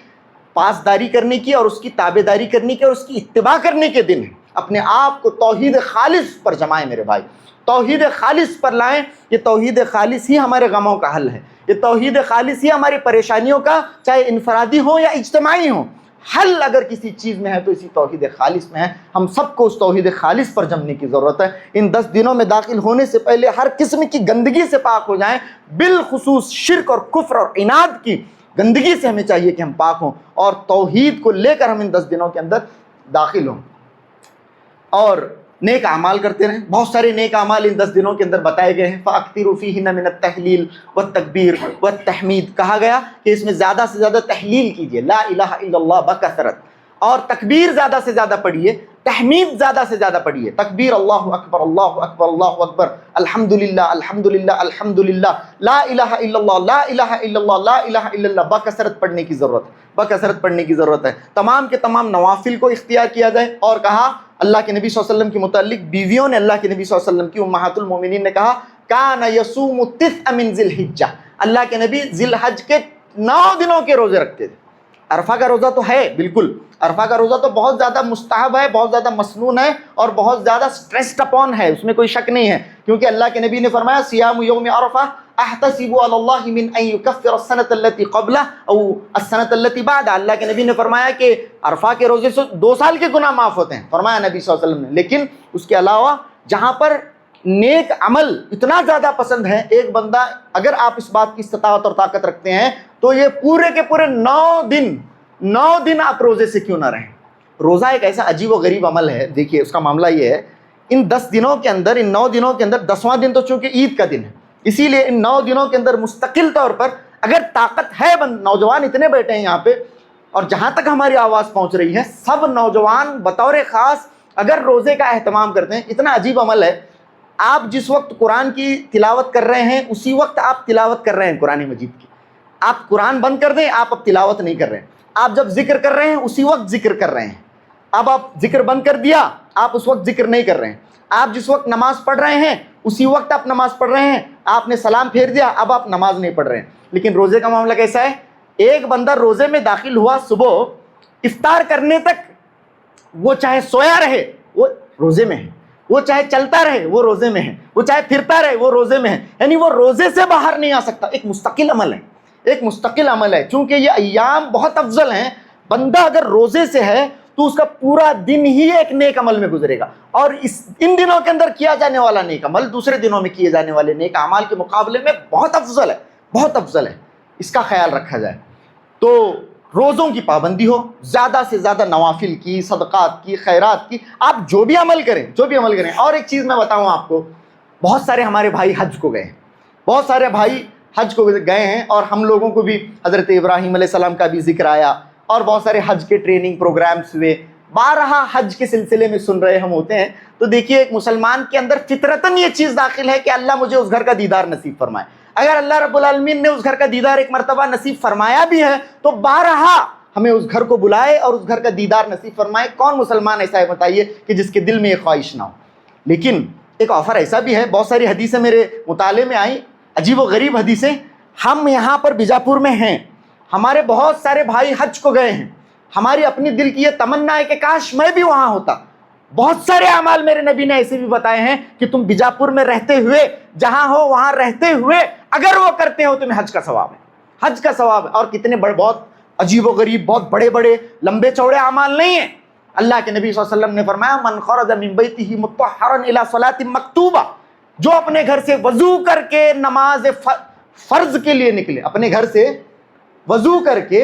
پاسداری کرنے کی اور اس کی تابعداری کرنے کی اور اس کی اتباع کرنے کے دن ہیں۔ اپنے آپ کو توحید خالص پر جمائیں میرے بھائی، توحید خالص پر لائیں۔ یہ توحید خالص ہی ہمارے غموں کا حل ہے، یہ توحید خالص ہی ہماری پریشانیوں کا، چاہے انفرادی ہوں یا اجتماعی ہوں، حل اگر کسی چیز میں ہے تو اسی توحید خالص میں ہے۔ ہم سب کو اس توحید خالص پر جمنے کی ضرورت ہے۔ ان 10 دنوں میں داخل ہونے سے پہلے ہر قسم کی گندگی سے پاک ہو جائیں، بالخصوص شرک اور کفر اور عناد کی گندگی سے ہمیں چاہیے کہ ہم پاک ہوں، اور توحید کو لے کر ہم ان 10 دنوں کے اندر داخل ہوں اور نیک اعمال کرتے رہیں۔ بہت سارے نیک اعمال ان 10 دنوں کے اندر بتائے گئے ہیں۔ فَأَكْثِرُوا فِيهِنَّ مِنَ التَّهْلِيلِ وَالتَّكْبِيرِ وَالتَّحْمِيدِ، کہا گیا کہ اس میں زیادہ سے زیادہ تحلیل کیجیے، لا الہ الا اللہ بکثرت، اور تکبیر زیادہ سے زیادہ پڑھیے، تحمید زیادہ سے زیادہ پڑھیے۔ تکبیر اللہ اکبر اللہ اکبر اللہ اکبر، الحمدللہ الحمدللہ الحمدللہ، لا الہ الا اللہ لا الہ الا اللہ لا الہ الا اللہ، بکثرت پڑھنے کی ضرورت ہے، بکثرت پڑھنے کی ضرورت ہے۔ تمام کے تمام نوافل کو اختیار کیا جائے۔ اور کہا اللہ کے نبی صلی اللہ علیہ وسلم کے متعلق، بیویوں نے اللہ کے نبی صلی اللہ علیہ وسلم کی امہات المومنین نے کہا کان یصوم التسع من ذی الحجہ، اللہ کے نبی ذی الحج کے 9 دنوں کے روزے رکھتے تھے۔ عرفہ کا روزہ تو ہے، بالکل عرفہ کا روزہ تو بہت زیادہ مستحب ہے، بہت زیادہ مسنون ہے اور بہت زیادہ سٹریسڈ اپون ہے، اس میں کوئی شک نہیں ہے، کیونکہ اللہ کے نبی نے فرمایا صیام یوم عرفہ احتسب علی اللہ من ان یکفر السنۃ التي قبلہ او السنۃ التي بعدہ، اللہ کے نبی نے فرمایا کہ عرفہ کے روزے سے 2 سال کے گناہ معاف ہوتے ہیں، فرمایا نبی صلی اللہ علیہ وسلم نے۔ لیکن اس کے علاوہ جہاں پر نیک عمل اتنا زیادہ پسند ہے، ایک بندہ اگر آپ اس بات کی استطاعت اور طاقت رکھتے ہیں تو یہ پورے کے پورے 9 دن آپ روزے سے کیوں نہ رہیں۔ روزہ ایک ایسا عجیب و غریب عمل ہے۔ دیکھیے اس کا معاملہ یہ ہے، ان 10 دنوں کے اندر، ان 9 دنوں کے اندر 10واں دن تو چونکہ عید کا دن ہے، اسی لیے ان 9 دنوں کے اندر مستقل طور پر اگر طاقت ہے، نوجوان اتنے بیٹھے ہیں یہاں پہ اور جہاں تک ہماری آواز پہنچ رہی ہے، سب نوجوان بطور خاص اگر روزے کا اہتمام کرتے ہیں، اتنا عجیب عمل ہے۔ آپ جس وقت قرآن کی تلاوت کر رہے ہیں اسی وقت آپ تلاوت کر رہے ہیں قرآن مجید کی۔ آپ قرآن بند کر دیں، آپ اب تلاوت نہیں کر رہے ہیں۔ آپ جب ذکر کر رہے ہیں اسی وقت ذکر کر رہے ہیں۔ اب آپ ذکر بند کر دیا، آپ اس وقت ذکر نہیں کر رہے ہیں۔ آپ جس وقت نماز پڑھ رہے ہیں اسی وقت آپ نماز پڑھ رہے ہیں۔ آپ نے سلام پھیر دیا، اب آپ نماز نہیں پڑھ رہے ہیں۔ لیکن روزے کا معاملہ کیسا ہے؟ ایک بندہ روزے میں داخل ہوا، صبح افطار کرنے تک وہ چاہے سویا رہے وہ روزے میں ہے، وہ چاہے چلتا رہے وہ روزے میں ہے، وہ چاہے پھرتا رہے وہ روزے میں ہے، یعنی وہ روزے سے باہر نہیں آ سکتا۔ ایک مستقل عمل ہے، ایک مستقل عمل ہے۔ چونکہ یہ ایام بہت افضل ہیں، بندہ اگر روزے سے ہے تو اس کا پورا دن ہی ایک نیک عمل میں گزرے گا، اور ان دنوں کے اندر کیا جانے والا نیک عمل دوسرے دنوں میں کیے جانے والے نیک اعمال کے مقابلے میں بہت افضل ہے، بہت افضل ہے۔ اس کا خیال رکھا جائے تو روزوں کی پابندی ہو، زیادہ سے زیادہ نوافل کی، صدقات کی، خیرات کی، آپ جو بھی عمل کریں، جو بھی عمل کریں۔ اور ایک چیز میں بتاؤں آپ کو، بہت سارے ہمارے بھائی حج کو گئے ہیں، بہت سارے بھائی حج کو گئے ہیں، اور ہم لوگوں کو بھی حضرت ابراہیم علیہ السلام کا بھی ذکر آیا، اور بہت سارے حج کے ٹریننگ پروگرامز ہوئے، بارہا حج کے سلسلے میں سن رہے ہم ہوتے ہیں، تو دیکھیے ایک مسلمان کے اندر فطرتاً یہ چیز داخل ہے کہ اللہ مجھے اس گھر کا دیدار نصیب فرمائے۔ اگر اللہ رب العالمین نے اس گھر کا دیدار ایک مرتبہ نصیب فرمایا بھی ہے تو بارہا ہمیں اس گھر کو بلائے اور اس گھر کا دیدار نصیب فرمائے۔ کون مسلمان ایسا ہے بتائیے کہ جس کے دل میں یہ خواہش نہ ہو؟ لیکن ایک آفر ایسا بھی ہے، بہت ساری حدیثیں میرے مطالعے میں آئیں، عجیب و غریب حدیثیں۔ ہم یہاں پر بیجاپور میں ہیں، ہمارے بہت سارے بھائی حج کو گئے ہیں، ہماری اپنی دل کی یہ تمنا ہے کہ کاش میں بھی وہاں ہوتا۔ بہت سارے اعمال میرے نبی نے ایسے بھی بتائے ہیں کہ تم بیجاپور میں رہتے ہوئے جہاں ہو وہاں رہتے ہوئے اگر وہ کرتے ہو تمہیں حج کا ثواب ہے، حج کا ثواب ہے۔ اور کتنے بڑے، بہت عجیب و غریب، بہت بڑے بڑے لمبے چوڑے اعمال نہیں ہیں۔ اللہ کے نبی صلی اللہ علیہ وسلم نے فرمایا من خرج من بیتہ مطہرا الی صلاۃ مکتوبہ، جو اپنے گھر سے وضو کر کے نماز فرض کے لیے نکلے، اپنے گھر سے وضو کر کے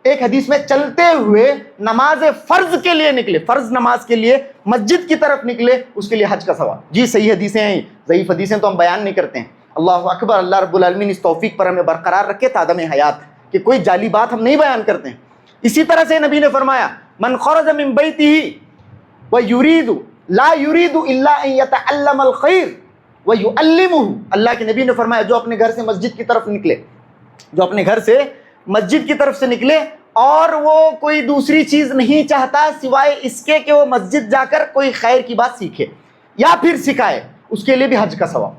ایک حدیث میں چلتے ہوئے نماز فرض کے لیے نکلے، فرض نماز کے لیے مسجد کی طرف نکلے، اس کے لیے حج کا ثواب۔ جی صحیح حدیثیں ہیں، ضعیف حدیثیں تو ہم بیان نہیں کرتے ہیں۔ اللہ اکبر، اللہ رب العالمین اس توفیق پر ہمیں برقرار رکھے تعدم حیات کہ کوئی جعلی بات ہم نہیں بیان کرتے ہیں۔ اسی طرح سے نبی نے فرمایا من خرج من بیتہ ویرید لا یرید الا ان یتعلم الخیر ویعلمہ، اللہ کے نبی نے فرمایا جو اپنے گھر سے مسجد کی طرف نکلے، جو اپنے گھر سے مسجد کی طرف سے نکلے اور وہ کوئی دوسری چیز نہیں چاہتا سوائے اس کے کہ وہ مسجد جا کر کوئی خیر کی بات سیکھے یا پھر سکھائے، اس کے لیے بھی حج کا ثواب۔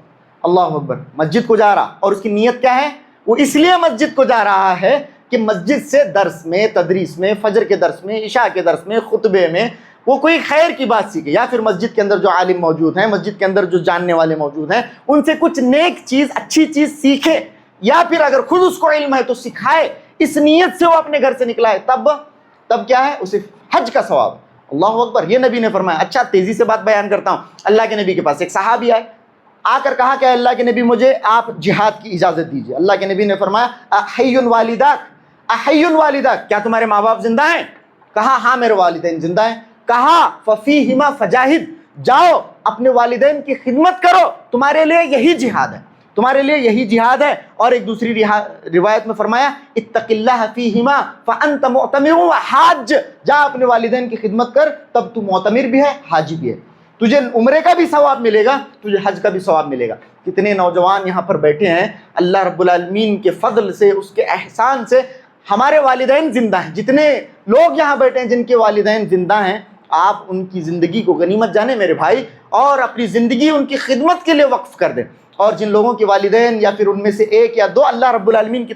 اللہ اکبر، مسجد کو جا رہا اور اس کی نیت کیا ہے؟ وہ اس لیے مسجد کو جا رہا ہے کہ مسجد سے درس میں، تدریس میں، فجر کے درس میں، عشاء کے درس میں، خطبے میں وہ کوئی خیر کی بات سیکھے، یا پھر مسجد کے اندر جو عالم موجود ہیں، مسجد کے اندر جو جاننے والے موجود ہیں ان سے کچھ نیک چیز، اچھی چیز سیکھے، یا پھر اگر خود اس کو علم ہے تو سکھائے۔ اس نیت سے وہ اپنے گھر سے نکلا ہے، تب کیا ہے؟ اسے حج کا ثواب۔ اللہ اکبر، یہ نبی نے فرمایا۔ اچھا تیزی سے بات بیان کرتا ہوں۔ اللہ کے نبی کے پاس ایک صحابی آئے، آ کر کہا کہ اللہ کے نبی مجھے آپ جہاد کی اجازت دیجیے۔ اللہ کے نبی نے فرمایا احی والداک، احی والداک، کیا تمہارے ماں باپ زندہ ہیں؟ کہا ہاں میرے والدین زندہ ہیں۔ کہا ففیہما فجاہد، جاؤ اپنے والدین کی خدمت کرو، تمہارے لیے یہی جہاد ہے، تمہارے لیے یہی جہاد ہے۔ اور ایک دوسری روایت میں فرمایا اتق اللہ فیہما فانت معتمر وحاج، جا اپنے والدین کی خدمت کر، تب تو معتمر بھی ہے، حاجی بھی ہے، تجھے عمرے کا بھی ثواب ملے گا، تجھے حج کا بھی ثواب ملے گا۔ کتنے نوجوان یہاں پر بیٹھے ہیں، اللہ رب العالمین کے فضل سے، اس کے احسان سے ہمارے والدین زندہ ہیں۔ جتنے لوگ یہاں بیٹھے ہیں جن کے والدین زندہ ہیں، آپ ان کی زندگی کو غنیمت جانیں میرے بھائی، اور اپنی زندگی ان کی خدمت کے لیے وقف کر دیں۔ اور جن لوگوں کے والدین یا پھر ان میں سے ایک یا دو اللہ رب العالمین کی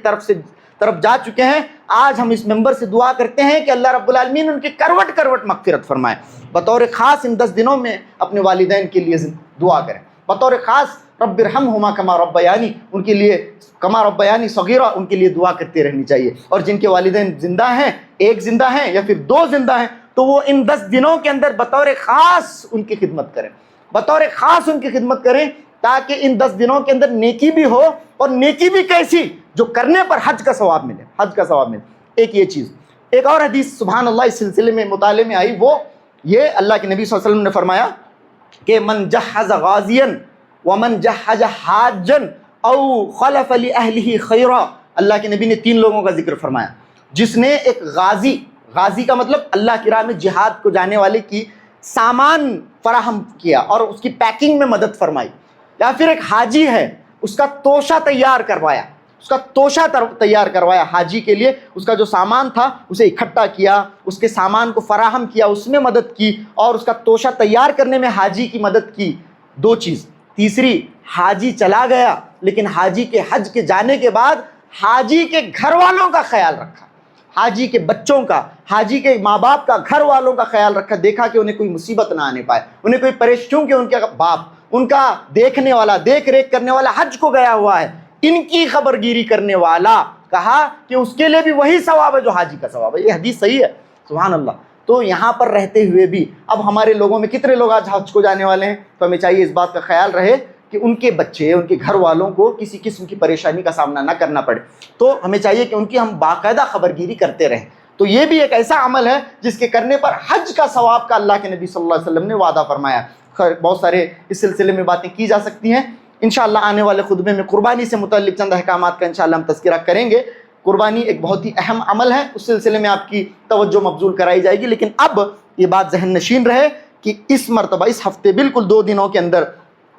طرف جا چکے ہیں، آج ہم اس ممبر سے دعا کرتے ہیں کہ اللہ رب العالمین ان کی کروٹ کروٹ مغفرت فرمائے۔ بطور خاص ان 10 دنوں میں اپنے والدین کے لیے دعا کریں، بطور خاص رب ارحمہما کما ربیانی، ان کے لیے کما ربیانی صغیرہ، ان کے لیے دعا کرتے رہنی چاہیے۔ اور جن کے والدین زندہ ہیں، ایک زندہ ہیں یا پھر 2 زندہ ہیں، تو وہ ان 10 دنوں کے اندر بطور خاص ان کی خدمت کریں، بطور خاص ان کی خدمت کریں، تاکہ ان 10 دنوں کے اندر نیکی بھی ہو، اور نیکی بھی کیسی؟ جو کرنے پر حج کا ثواب ملے، حج کا ثواب ملے۔ ایک یہ چیز۔ ایک اور حدیث سبحان اللہ اس سلسلے میں مطالعے میں آئی، وہ یہ اللہ کے نبی صلی اللہ علیہ وسلم نے فرمایا کہ من جہز غازیا ومن جہز حاجا او خلف لأہلہ خیرا، اللہ کے نبی نے 3 لوگوں کا ذکر فرمایا۔ جس نے ایک غازی کا مطلب اللہ کی راہ میں جہاد کو جانے والے کی سامان فراہم کیا اور اس کی پیکنگ میں مدد فرمائی، یا پھر ایک حاجی ہے، اس کا توشہ تیار کروایا، اس کا توشہ تیار کروایا حاجی کے لیے، اس کا جو سامان تھا اسے اکٹھا کیا، اس کے سامان کو فراہم کیا، اس میں مدد کی، اور اس کا توشہ تیار کرنے میں حاجی کی مدد کی۔ 2 چیز۔ تیسری، حاجی چلا گیا لیکن حاجی کے حج کے جانے کے بعد حاجی کے گھر والوں کا خیال رکھا، حاجی کے بچوں کا، حاجی کے ماں باپ کا، گھر والوں کا خیال رکھا، دیکھا کہ انہیں کوئی مصیبت نہ آنے پائے، انہیں کوئی پریشانی، کہ ان کے باپ، ان کا دیکھنے والا، دیکھ ریکھ کرنے والا حج کو گیا ہوا ہے، ان کی خبر گیری کرنے والا، کہا کہ اس کے لیے بھی وہی ثواب ہے جو حاجی کا ثواب ہے۔ یہ حدیث صحیح ہے، سبحان اللہ۔ تو یہاں پر رہتے ہوئے بھی اب ہمارے لوگوں میں کتنے لوگ آج حج کو جانے والے ہیں، تو ہمیں چاہیے اس بات کا خیال رہے کہ ان کے بچے، ان کے گھر والوں کو کسی قسم کی پریشانی کا سامنا نہ کرنا پڑے، تو ہمیں چاہیے کہ ان کی ہم باقاعدہ خبر گیری کرتے رہیں۔ تو یہ بھی ایک ایسا عمل ہے جس کے کرنے پر حج کا ثواب کا اللہ کے نبی صلی اللہ علیہ وسلم نے وعدہ فرمایا۔ بہت سارے اس سلسلے میں باتیں کی جا سکتی ہیں، انشاءاللہ آنے والے خطبے میں قربانی سے متعلق چند احکامات کا انشاءاللہ ہم تذکرہ کریں گے۔ قربانی ایک بہت ہی اہم عمل ہے، اس سلسلے میں آپ کی توجہ مبذول کرائی جائے گی، لیکن اب یہ بات ذہن نشین رہے کہ اس مرتبہ اس ہفتے بالکل 2 دنوں کے اندر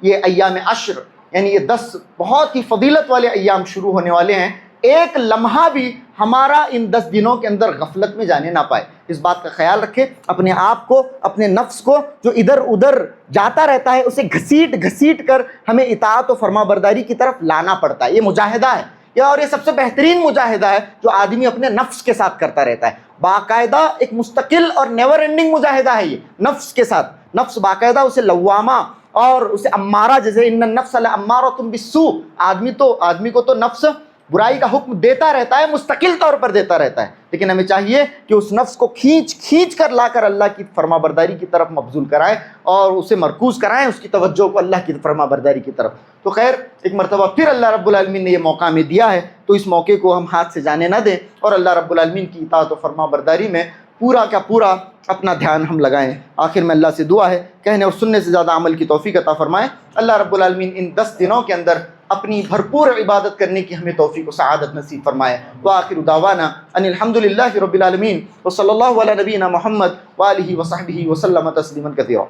یہ ایام عشر یعنی یہ 10 بہت ہی فضیلت والے ایام شروع ہونے والے ہیں، ایک لمحہ بھی ہمارا ان 10 دنوں کے اندر غفلت میں جانے نہ پائے۔ اس بات کا خیال رکھیں، اپنے آپ کو، اپنے نفس کو جو ادھر ادھر جاتا رہتا ہے اسے گھسیٹ کر ہمیں اطاعت و فرما برداری کی طرف لانا پڑتا ہے۔ یہ مجاہدہ ہے، اور یہ سب سے بہترین مجاہدہ ہے جو آدمی اپنے نفس کے ساتھ کرتا رہتا ہے، باقاعدہ ایک مستقل اور نیور اینڈنگ مجاہدہ ہے یہ نفس کے ساتھ۔ نفس باقاعدہ اسے لوامہ اور اسے امارہ، جیسے ان النفس لامارۃ بالسوء، آدمی کو تو نفس برائی کا حکم دیتا رہتا ہے، مستقل طور پر دیتا رہتا ہے، لیکن ہمیں چاہیے کہ اس نفس کو کھینچ کر لا کر اللہ کی فرما برداری کی طرف مبذول کرائیں اور اسے مرکوز کرائیں، اس کی توجہ کو اللہ کی فرما برداری کی طرف۔ تو خیر، ایک مرتبہ پھر اللہ رب العالمین نے یہ موقع ہمیں دیا ہے، تو اس موقع کو ہم ہاتھ سے جانے نہ دیں اور اللہ رب العالمین کی اطاعت و فرما برداری میں پورا کا پورا اپنا دھیان ہم لگائیں۔ آخر میں اللہ سے دعا ہے کہنے اور سننے سے زیادہ عمل کی توفیق عطا فرمائے۔ اللہ رب العالمین ان 10 دنوں کے اندر اپنی بھرپور عبادت کرنے کی ہمیں توفیق و سعادت نصیب فرمائے۔ وآخر دعوانا ان الحمدللہ رب العالمین وصلی اللہ علی نبینا محمد وآلہ وصحبہ وسلم تسلیما کثیرا۔